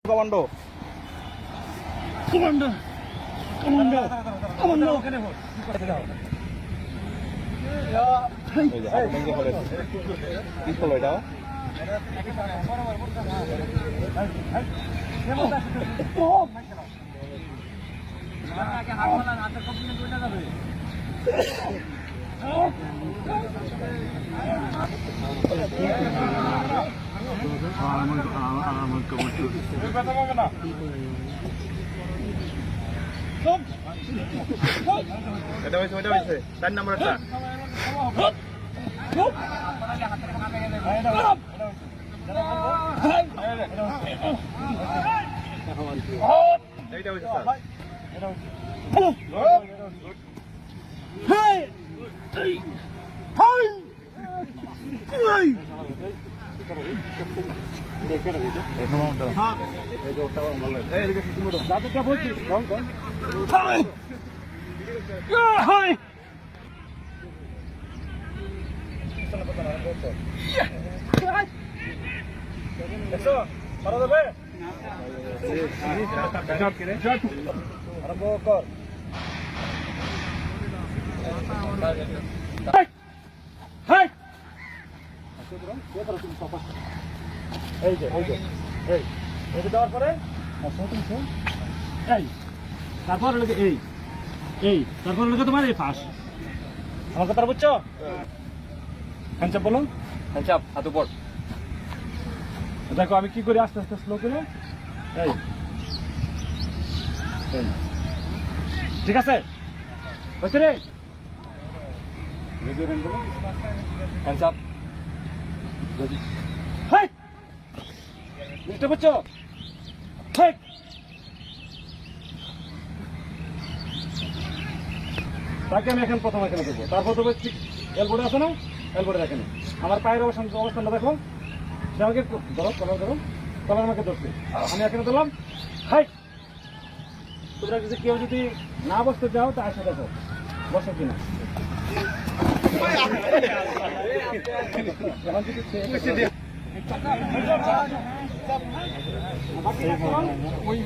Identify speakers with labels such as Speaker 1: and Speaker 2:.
Speaker 1: commando commando commando commando ওখানে বল এই যে হাত ভেঙে পড়ে কি হলো এটা এটা হয়েছে 4 নম্বরটা এইটা হয়েছে স্যার হেই হেই হেই দেখে না এটা হ্যাঁ এই যে ওটা ভালো লাগে এই দিকে তুমি দাও দাদুটা বলছি কোন কোন high high eso para de ver আরম্ভ কর হাই হাই এই যে এই দেওয়ার পরে এই তারপর লোকে এই তারপর লোকে তোমার এই পাশ আমার কথা বুঝছো হ্যান্ডচাপ বলুন হ্যান্ডচাপ হাত উপর দেখো আমি কি করি আস্তে আস্তে স্লো করে এই ঠিক আছে বুঝতে রে হ্যান্ডচাপ হাই বুঝতে পারছো ঠিক তাকে আমি এখন প্রথম এখানে দেবো তারপর তবে ঠিক এলবোর্ডে আছে না এলবোর্ডে দেখেন আমার পায়ের অবস্থানটা দেখো সে আমাকে ধরো কলার আমাকে ধরছে আমি এখানে দিলাম হাই তোমরা যদি কেউ যদি না বসতে চাও তা আসে দেখো বসো কিনা ওই